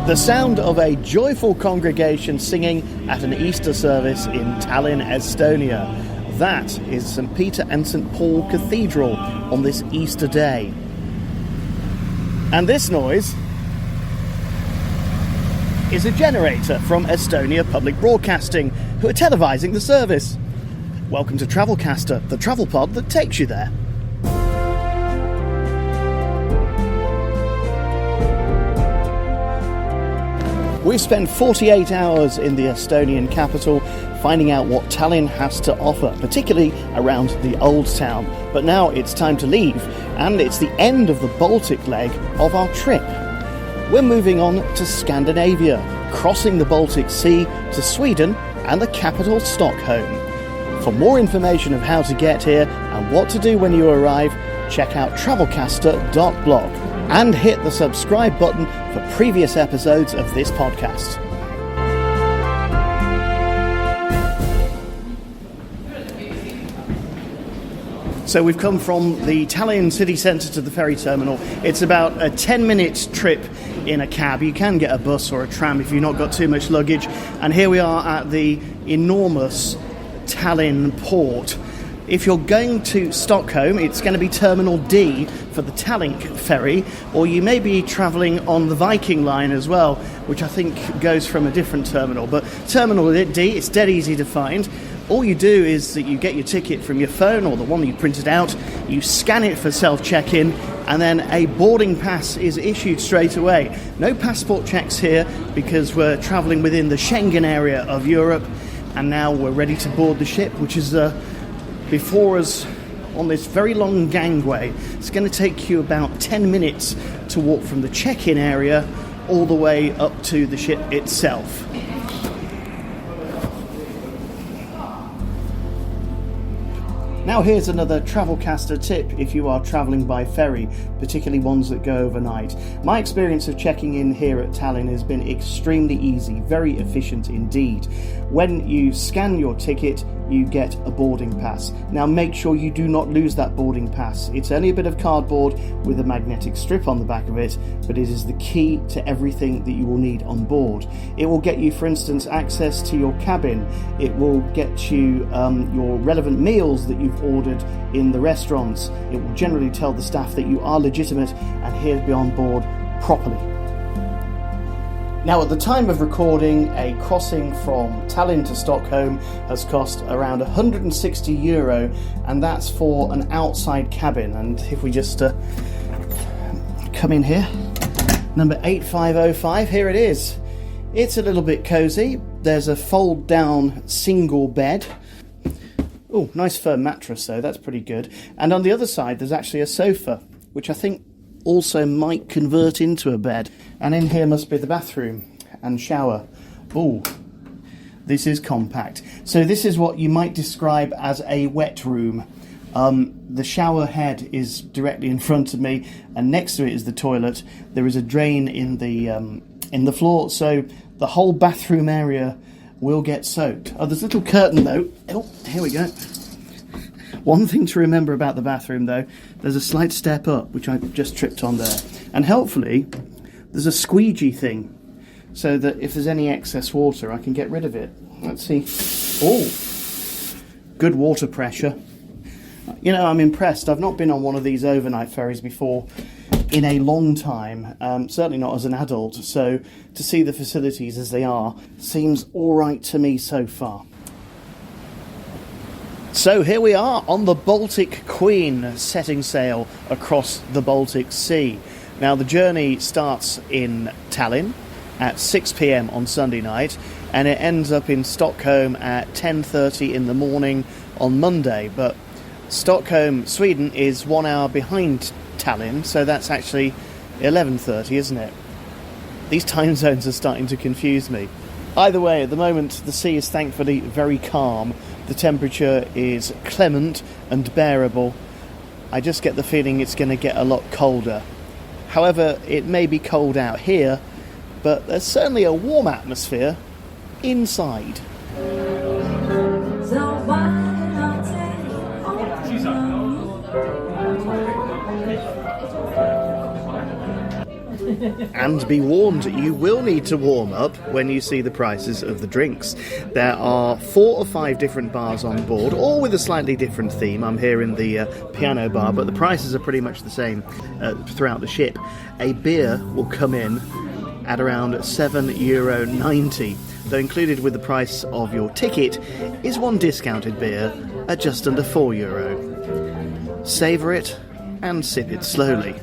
The sound of a joyful congregation singing at an Easter service in Tallinn, Estonia. That is St. Peter and St. Paul Cathedral on this Easter day. And this noise is a generator from Estonia Public Broadcasting, who are televising the service. Welcome to Travelcaster, the travel pod that takes you there. We've spent 48 hours in the Estonian capital finding out what Tallinn has to offer, particularly around the Old Town. But now it's time to leave, and it's the end of the Baltic leg of our trip. We're moving on to Scandinavia, crossing the Baltic Sea to Sweden and the capital Stockholm. For more information of how to get here and what to do when you arrive, check out travelcaster.blog and hit the subscribe button for previous episodes of this podcast. So we've come from the Tallinn city centre to the ferry terminal. It's about a 10-minute trip in a cab. You can get a bus or a tram if you've not got too much luggage. And here we are at the enormous Tallinn port. If you're going to Stockholm, it's going to be Terminal D for the Tallinn ferry, or you may be travelling on the Viking line as well, which I think goes from a different terminal. But Terminal D, it's dead easy to find. All you do is that you get your ticket from your phone or the one that you printed out, you scan it for self-check-in, and then a boarding pass is issued straight away. No passport checks here because we're travelling within the Schengen area of Europe, and now we're ready to board the ship, which is before us on this very long gangway. It's going to take you about 10 minutes to walk from the check-in area all the way up to the ship itself. Now here's another Travelcaster tip if you are travelling by ferry, particularly ones that go overnight. My experience of checking in here at Tallinn has been extremely easy, very efficient indeed. When you scan your ticket, you get a boarding pass. Now make sure you do not lose that boarding pass. It's only a bit of cardboard with a magnetic strip on the back of it, but it is the key to everything that you will need on board. It will get you, for instance, access to your cabin. It will get you your relevant meals that you've ordered in the restaurants. It will generally tell the staff that you are legitimate and here to be on board properly. Now, at the time of recording, a crossing from Tallinn to Stockholm has cost around €160, and that's for an outside cabin. And if we just come in here, number 8505, here it is. It's a little bit cosy. There's a fold-down single bed. Oh, nice firm mattress though, that's pretty good. And on the other side, there's actually a sofa, which I think also might convert into a bed. And in here must be the bathroom and shower. Ooh, this is compact. So this is what you might describe as a wet room. The shower head is directly in front of me, and next to it is the toilet. There is a drain in the floor, so the whole bathroom area will get soaked. Oh, there's a little curtain though. Oh, here we go. One thing to remember about the bathroom though, there's a slight step up, which I just tripped on there. And helpfully, there's a squeegee thing, so that if there's any excess water, I can get rid of it. Let's see. Oh, good water pressure. You know, I'm impressed. I've not been on one of these overnight ferries before in a long time, certainly not as an adult, so to see the facilities as they are seems alright to me so far. So here we are on the Baltic Queen, setting sail across the Baltic Sea. Now the journey starts in Tallinn at 6 p.m. on Sunday night, and it ends up in Stockholm at 10:30 in the morning on Monday, but Stockholm, Sweden is 1 hour behind Tallinn, so that's actually 11:30, isn't it? These time zones are starting to confuse me. Either way, at the moment the sea is thankfully very calm. The temperature is clement and bearable. I just get the feeling it's going to get a lot colder. However, it may be cold out here, but there's certainly a warm atmosphere inside. And be warned, you will need to warm up when you see the prices of the drinks. There are 4 or 5 different bars on board, all with a slightly different theme. I'm here in the piano bar, but the prices are pretty much the same throughout the ship. A beer will come in at around €7.90, though included with the price of your ticket is one discounted beer at just under €4. Savour it and sip it slowly.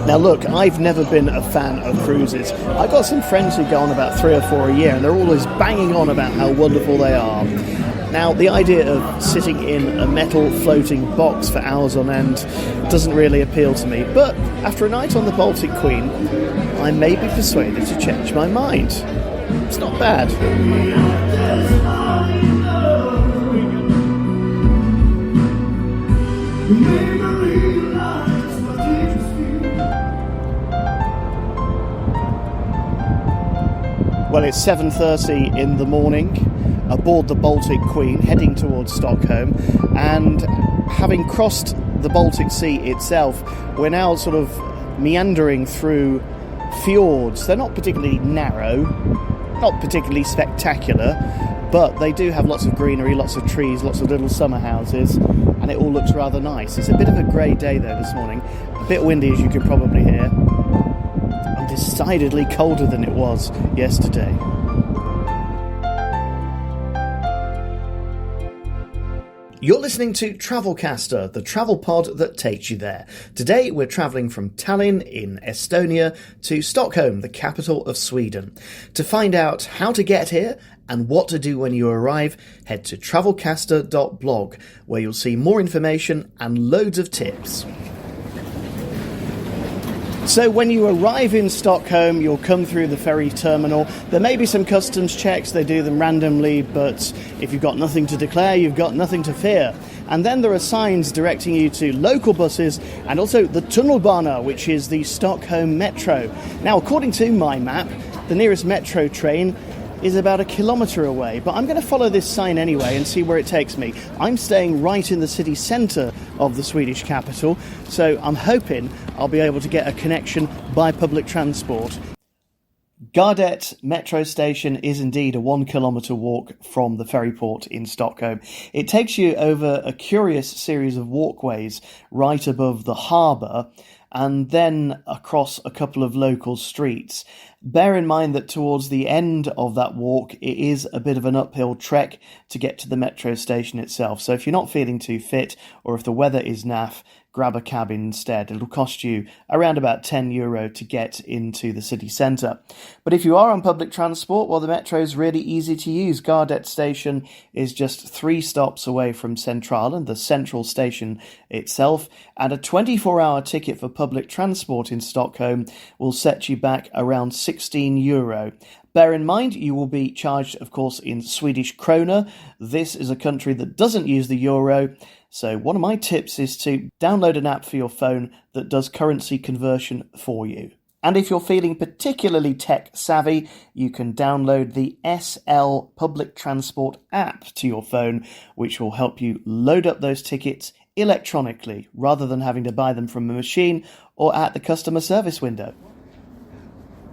Now look, I've never been a fan of cruises. I've got some friends who go on about 3 or 4 a year, and they're always banging on about how wonderful they are. Now, the idea of sitting in a metal floating box for hours on end doesn't really appeal to me, but after a night on the Baltic Queen, I may be persuaded to change my mind. It's not bad. Well, it's 7:30 in the morning aboard the Baltic Queen, heading towards Stockholm, and having crossed the Baltic Sea itself, we're now sort of meandering through fjords. They're not particularly narrow, not particularly spectacular, but they do have lots of greenery, lots of trees, lots of little summer houses, and it all looks rather nice. It's a bit of a grey day though this morning, a bit windy as you can probably hear, and decidedly colder than it was yesterday. You're listening to Travelcaster, the travel pod that takes you there. Today we're travelling from Tallinn in Estonia to Stockholm, the capital of Sweden. To find out how to get here and what to do when you arrive, head to travelcaster.blog, where you'll see more information and loads of tips. So when you arrive in Stockholm, you'll come through the ferry terminal. There may be some customs checks, they do them randomly, but if you've got nothing to declare, you've got nothing to fear. And then there are signs directing you to local buses and also the Tunnelbana, which is the Stockholm metro. Now, according to my map, the nearest metro train is about 1 kilometre away, but I'm going to follow this sign anyway and see where it takes me. I'm staying right in the city centre of the Swedish capital, so I'm hoping I'll be able to get a connection by public transport. Gardet metro station is indeed a 1 kilometre walk from the ferry port in Stockholm. It takes you over a curious series of walkways right above the harbour, and then across a couple of local streets. Bear in mind that towards the end of that walk, it is a bit of an uphill trek to get to the metro station itself. So if you're not feeling too fit, or if the weather is naff, grab a cab instead. It'll cost you around about €10 to get into the city centre. But if you are on public transport, well, the metro is really easy to use. Gardet station is just 3 stops away from Centralen, the central station itself, and a 24-hour ticket for public transport in Stockholm will set you back around €16. Bear in mind, you will be charged, of course, in Swedish krona. This is a country that doesn't use the euro, so one of my tips is to download an app for your phone that does currency conversion for you. And if you're feeling particularly tech savvy, you can download the SL Public Transport app to your phone, which will help you load up those tickets electronically, rather than having to buy them from a machine or at the customer service window.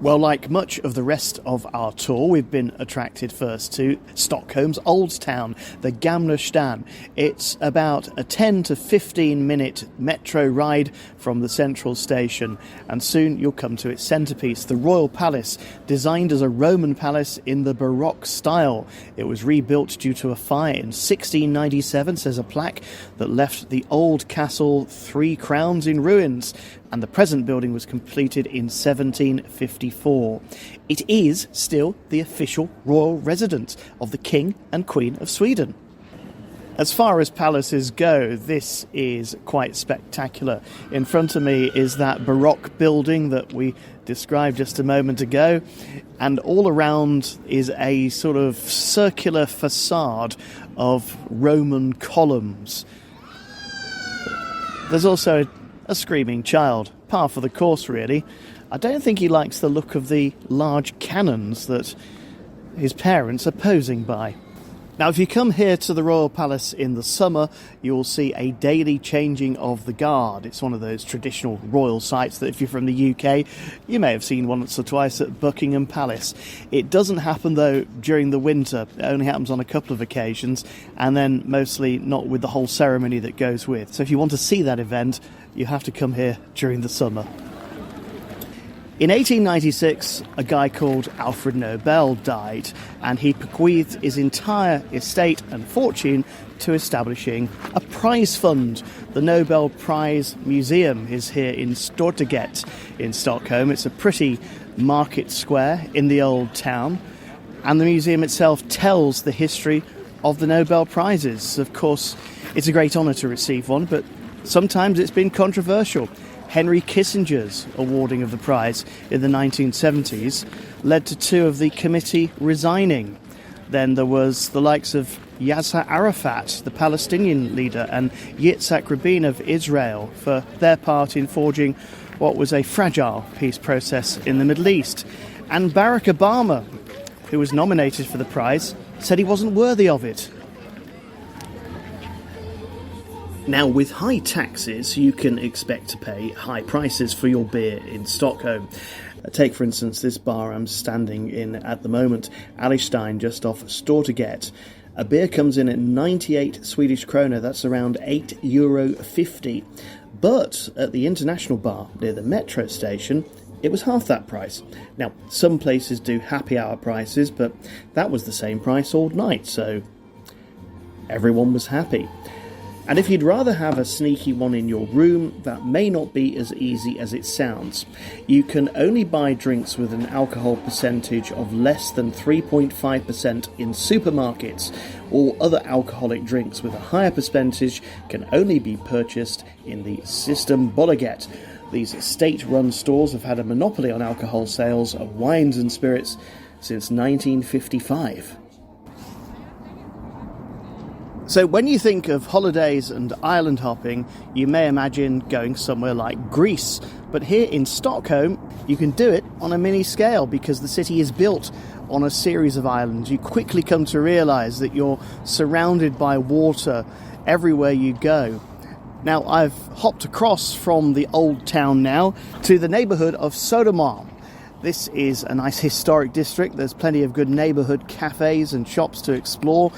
Well, like much of the rest of our tour, we've been attracted first to Stockholm's Old Town, the Gamla Stan. It's about a 10 to 15 minute metro ride from the central station, and soon you'll come to its centrepiece, the Royal Palace, designed as a Roman palace in the Baroque style. It was rebuilt due to a fire in 1697, says a plaque, that left the old castle 3 crowns in ruins, and the present building was completed in 1754. It is still the official royal residence of the King and Queen of Sweden. As far as palaces go, this is quite spectacular. In front of me is that Baroque building that we described just a moment ago, and all around is a sort of circular facade of Roman columns. There's also a screaming child. Par for the course, really. I don't think he likes the look of the large cannons that his parents are posing by. Now, if you come here to the Royal Palace in the summer, you'll see a daily changing of the guard. It's one of those traditional royal sights that if you're from the UK, you may have seen once or twice at Buckingham Palace. It doesn't happen, though, during the winter. It only happens on a couple of occasions, and then mostly not with the whole ceremony that goes with. So if you want to see that event, you have to come here during the summer. In 1896, a guy called Alfred Nobel died, and he bequeathed his entire estate and fortune to establishing a prize fund. The Nobel Prize Museum is here in Stortorget in Stockholm. It's a pretty market square in the old town, and the museum itself tells the history of the Nobel Prizes. Of course, it's a great honour to receive one, but sometimes it's been controversial. Henry Kissinger's awarding of the prize in the 1970s led to two of the committee resigning. Then there was the likes of Yasser Arafat, the Palestinian leader, and Yitzhak Rabin of Israel for their part in forging what was a fragile peace process in the Middle East. And Barack Obama, who was nominated for the prize, said he wasn't worthy of it. Now, with high taxes, you can expect to pay high prices for your beer in Stockholm. Take, for instance, this bar I'm standing in at the moment, Allistein, just off Stortorget. A beer comes in at 98 Swedish krona, that's around €8.50. But at the international bar near the metro station, it was half that price. Now, some places do happy hour prices, but that was the same price all night, so everyone was happy. And if you'd rather have a sneaky one in your room, that may not be as easy as it sounds. You can only buy drinks with an alcohol percentage of less than 3.5% in supermarkets. All other alcoholic drinks with a higher percentage can only be purchased in the Systembolaget. These state-run stores have had a monopoly on alcohol sales of wines and spirits since 1955. So when you think of holidays and island hopping, you may imagine going somewhere like Greece. But here in Stockholm, you can do it on a mini scale because the city is built on a series of islands. You quickly come to realise that you're surrounded by water everywhere you go. Now, I've hopped across from the old town now to the neighbourhood of Södermalm. This is a nice historic district. There's plenty of good neighbourhood cafes and shops to explore.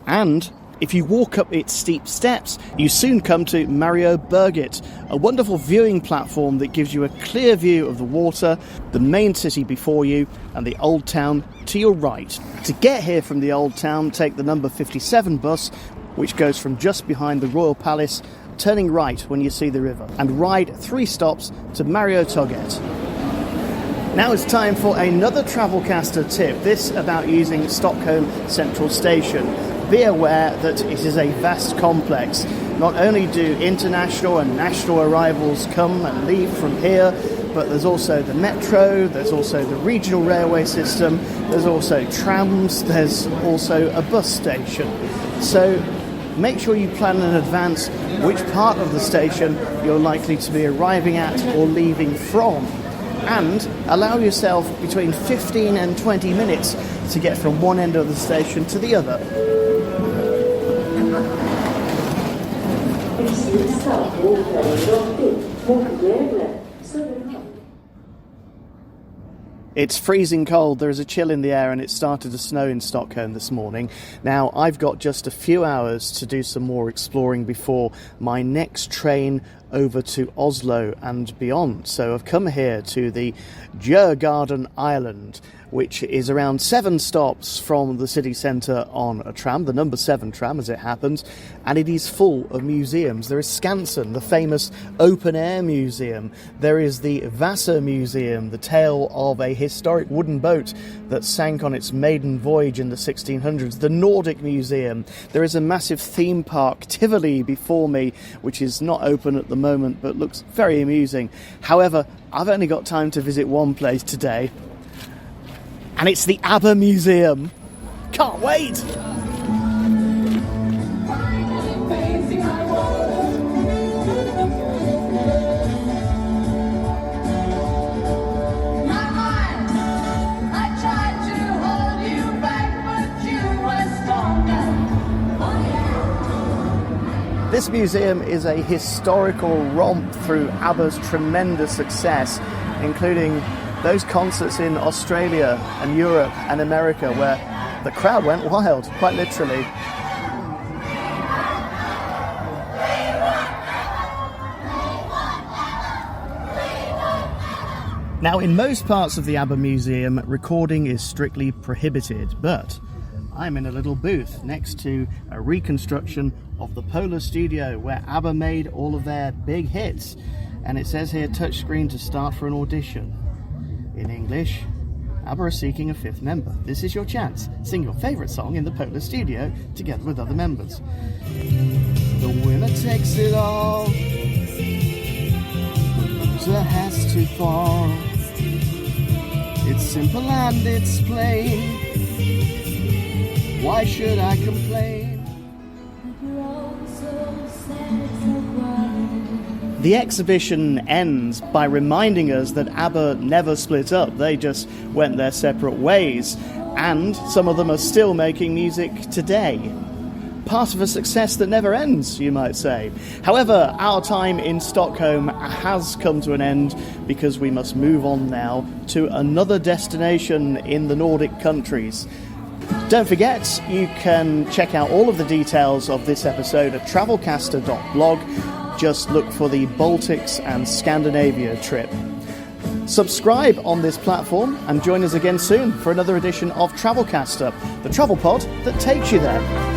And if you walk up its steep steps, you soon come to Mariaberget, a wonderful viewing platform that gives you a clear view of the water, the main city before you, and the old town to your right. To get here from the old town, take the number 57 bus, which goes from just behind the Royal Palace, turning right when you see the river, and ride 3 stops to Mariaberget. Now it's time for another Travelcaster tip, this about using Stockholm Central Station. Be aware that it is a vast complex. Not only do international and national arrivals come and leave from here, but there's also the metro, there's also the regional railway system, there's also trams, there's also a bus station. So make sure you plan in advance which part of the station you're likely to be arriving at or leaving from. And allow yourself between 15 and 20 minutes to get from one end of the station to the other. It's freezing cold, there is a chill in the air, and it started to snow in Stockholm this morning. Now, I've got just a few hours to do some more exploring before my next train over to Oslo and beyond. So I've come here to the Djurgården Island, which is around 7 stops from the city centre on a tram, the number 7 tram as it happens, and it is full of museums. There is Skansen, the famous open-air museum. There is the Vasa Museum, the tale of a historic wooden boat that sank on its maiden voyage in the 1600s. The Nordic Museum. There is a massive theme park, Tivoli, before me, which is not open at the moment but looks very amusing. However, I've only got time to visit one place today, and it's the ABBA Museum. Can't wait! This museum is a historical romp through ABBA's tremendous success, including those concerts in Australia and Europe and America where the crowd went wild, quite literally. Now, in most parts of the ABBA Museum, recording is strictly prohibited, but I'm in a little booth next to a reconstruction of the Polar Studio where ABBA made all of their big hits. And it says here, touchscreen to start for an audition. In English, ABBA are seeking a 5th member. This is your chance. Sing your favourite song in the Polar Studio together with other members. The winner takes it all. The loser has to fall. It's simple and it's plain. Why should I complain? The exhibition ends by reminding us that ABBA never split up. They just went their separate ways. And some of them are still making music today. Part of a success that never ends, you might say. However, our time in Stockholm has come to an end because we must move on now to another destination in the Nordic countries. Don't forget, you can check out all of the details of this episode at travelcaster.blog. Just look for the Baltics and Scandinavia trip. Subscribe on this platform and join us again soon for another edition of Travelcaster, the travel pod that takes you there.